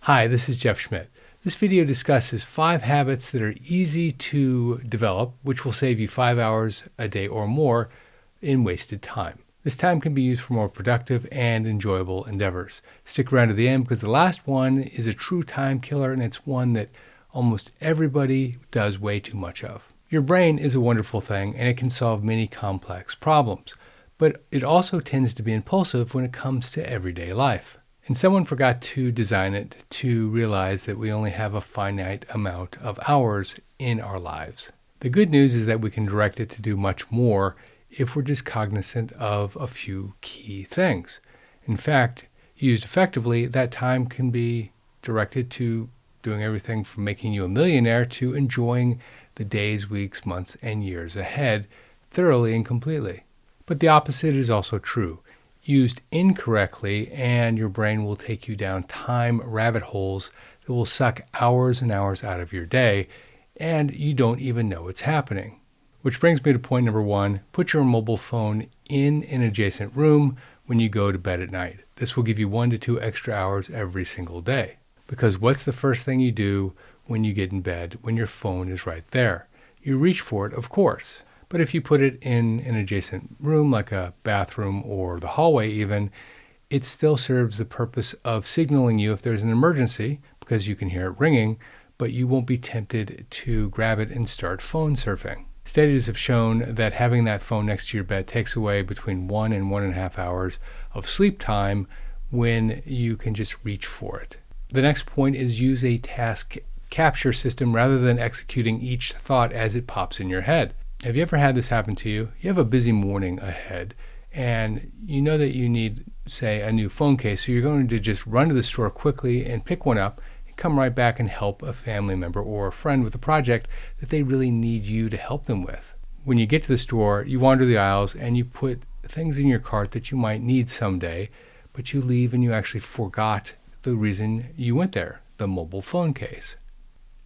Hi, this is Jeff Schmidt. This video discusses 5 habits that are easy to develop, which will save you 5 hours a day or more in wasted time. This time can be used for more productive and enjoyable endeavors. Stick around to the end because the last one is a true time killer, and it's one that almost everybody does way too much of. Your brain is a wonderful thing, and it can solve many complex problems, but it also tends to be impulsive when it comes to everyday life. And someone forgot to design it to realize that we only have a finite amount of hours in our lives. The good news is that we can direct it to do much more if we're just cognizant of a few key things. In fact, used effectively, that time can be directed to doing everything from making you a millionaire to enjoying the days, weeks, months, and years ahead thoroughly and completely. But the opposite is also true. Used incorrectly, and your brain will take you down time rabbit holes that will suck hours and hours out of your day, and you don't even know it's happening. Which brings me to point number 1, put your mobile phone in an adjacent room when you go to bed at night. This will give you 1 to 2 extra hours every single day. Because what's the first thing you do when you get in bed when your phone is right there? You reach for it, of course. But if you put it in an adjacent room, like a bathroom or the hallway even, it still serves the purpose of signaling you if there's an emergency, because you can hear it ringing, but you won't be tempted to grab it and start phone surfing. Studies have shown that having that phone next to your bed takes away between 1 and 1.5 hours of sleep time when you can just reach for it. The next point is use a task capture system rather than executing each thought as it pops in your head. Have you ever had this happen to you? You have a busy morning ahead, and you know that you need, say, a new phone case, so you're going to just run to the store quickly and pick one up and come right back and help a family member or a friend with a project that they really need you to help them with. When you get to the store, you wander the aisles and you put things in your cart that you might need someday, but you leave and you actually forgot the reason you went there, the mobile phone case.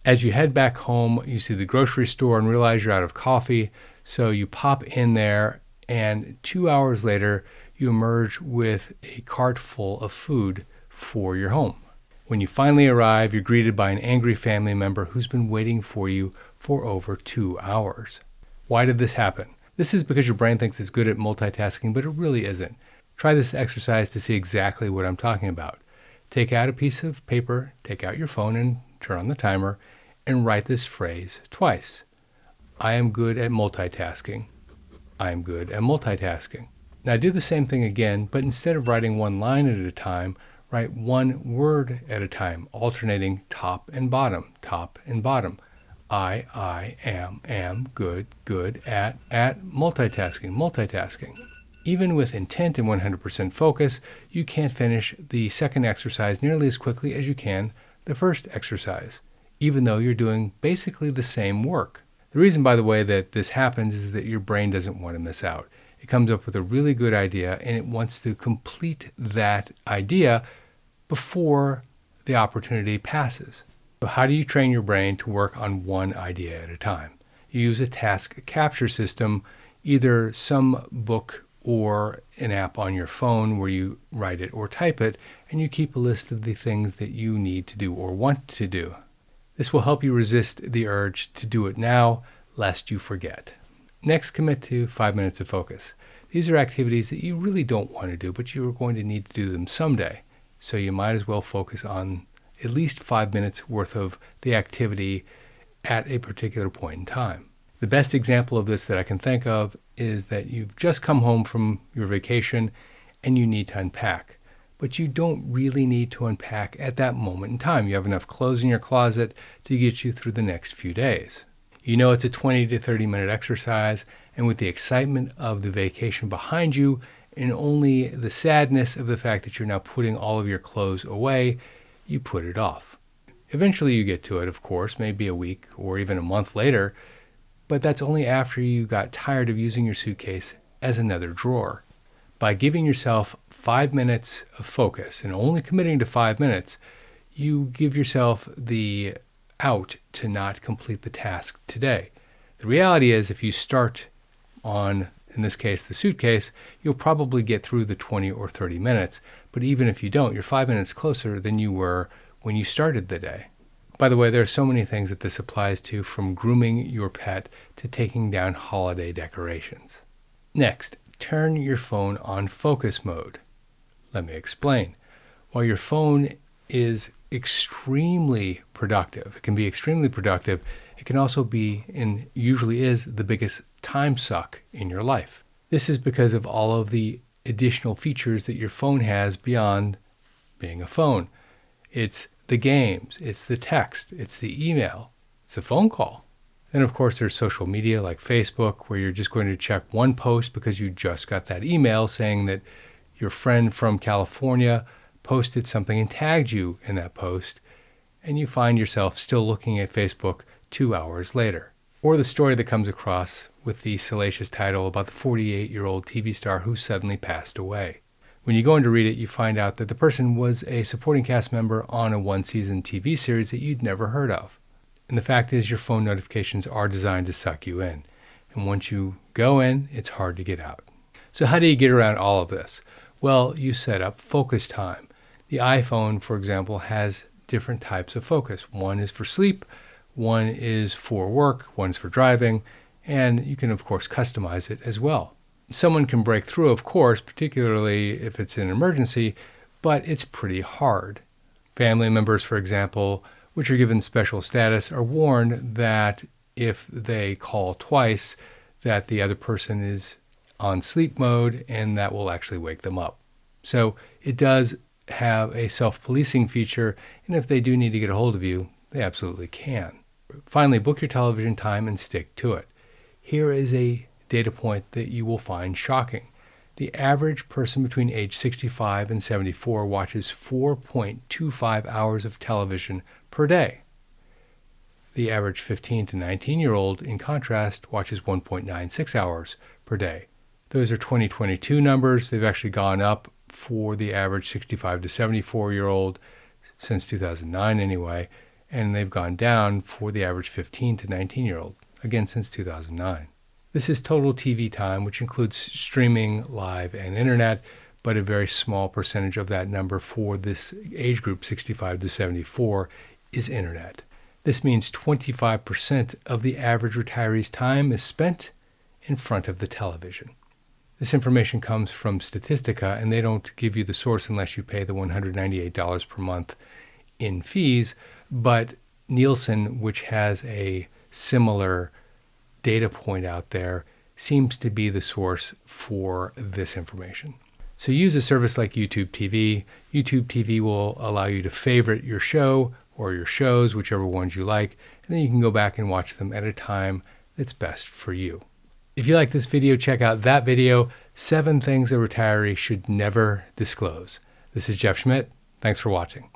As you head back home, you see the grocery store and realize you're out of coffee, so you pop in there, and 2 hours later, you emerge with a cart full of food for your home. When you finally arrive, you're greeted by an angry family member who's been waiting for you for over 2 hours. Why did this happen? This is because your brain thinks it's good at multitasking, but it really isn't. Try this exercise to see exactly what I'm talking about. Take out a piece of paper, take out your phone, and turn on the timer, and write this phrase twice. I am good at multitasking. I am good at multitasking. Now do the same thing again, but instead of writing one line at a time, write one word at a time, alternating top and bottom, top and bottom. I am good at multitasking. Even with intent and 100% focus, you can't finish the second exercise nearly as quickly as you can the first exercise, even though you're doing basically the same work. The reason, by the way, that this happens is that your brain doesn't want to miss out. It comes up with a really good idea, and it wants to complete that idea before the opportunity passes. So how do you train your brain to work on one idea at a time? You use a task capture system, either some book or an app on your phone where you write it or type it, and you keep a list of the things that you need to do or want to do. This will help you resist the urge to do it now, lest you forget. Next, commit to 5 minutes of focus. These are activities that you really don't want to do, but you are going to need to do them someday. So you might as well focus on at least 5 minutes worth of the activity at a particular point in time. The best example of this that I can think of is that you've just come home from your vacation and you need to unpack. But you don't really need to unpack at that moment in time. You have enough clothes in your closet to get you through the next few days. You know it's a 20 to 30 minute exercise, and with the excitement of the vacation behind you and only the sadness of the fact that you're now putting all of your clothes away, you put it off. Eventually you get to it, of course, maybe a week or even a month later, but that's only after you got tired of using your suitcase as another drawer. By giving yourself 5 minutes of focus and only committing to 5 minutes, you give yourself the out to not complete the task today. The reality is if you start on, in this case, the suitcase, you'll probably get through the 20 or 30 minutes. But even if you don't, you're 5 minutes closer than you were when you started the day. By the way, there are so many things that this applies to, from grooming your pet to taking down holiday decorations. Next, turn your phone on focus mode. Let me explain. While your phone is extremely productive, it can be extremely productive, it can also be, and usually is, the biggest time suck in your life. This is because of all of the additional features that your phone has beyond being a phone. It's the games, it's the text, it's the email, it's the phone call. Then, of course, there's social media like Facebook, where you're just going to check one post because you just got that email saying that your friend from California posted something and tagged you in that post, and you find yourself still looking at Facebook 2 hours later. Or the story that comes across with the salacious title about the 48-year-old TV star who suddenly passed away. When you go in to read it, you find out that the person was a supporting cast member on a one-season TV series that you'd never heard of. And the fact is, your phone notifications are designed to suck you in. And once you go in, it's hard to get out. So how do you get around all of this? Well, you set up focus time. The iPhone, for example, has different types of focus. One is for sleep, one is for work, one's for driving, and you can, of course, customize it as well. Someone can break through, of course, particularly if it's an emergency, but it's pretty hard. Family members, for example, which are given special status, are warned that if they call twice, that the other person is on sleep mode, and that will actually wake them up. So it does have a self-policing feature, and if they do need to get a hold of you, they absolutely can. Finally, book your television time and stick to it. Here is a data point that you will find shocking. The average person between age 65 and 74 watches 4.25 hours of television per day. The average 15 to 19-year-old, in contrast, watches 1.96 hours per day. Those are 2022 numbers. They've actually gone up for the average 65 to 74-year-old since 2009 anyway, and they've gone down for the average 15 to 19-year-old, again since 2009. This is total TV time, which includes streaming, live, and internet, but a very small percentage of that number for this age group, 65 to 74, is internet. This means 25% of the average retiree's time is spent in front of the television. This information comes from Statistica, and they don't give you the source unless you pay the $198 per month in fees, but Nielsen, which has a similar data point out there, seems to be the source for this information. So use a service like YouTube TV. YouTube TV will allow you to favorite your show or your shows, whichever ones you like, and then you can go back and watch them at a time that's best for you. If you like this video, check out that video, 7 Things a Retiree Should Never Disclose. This is Jeff Schmidt. Thanks for watching.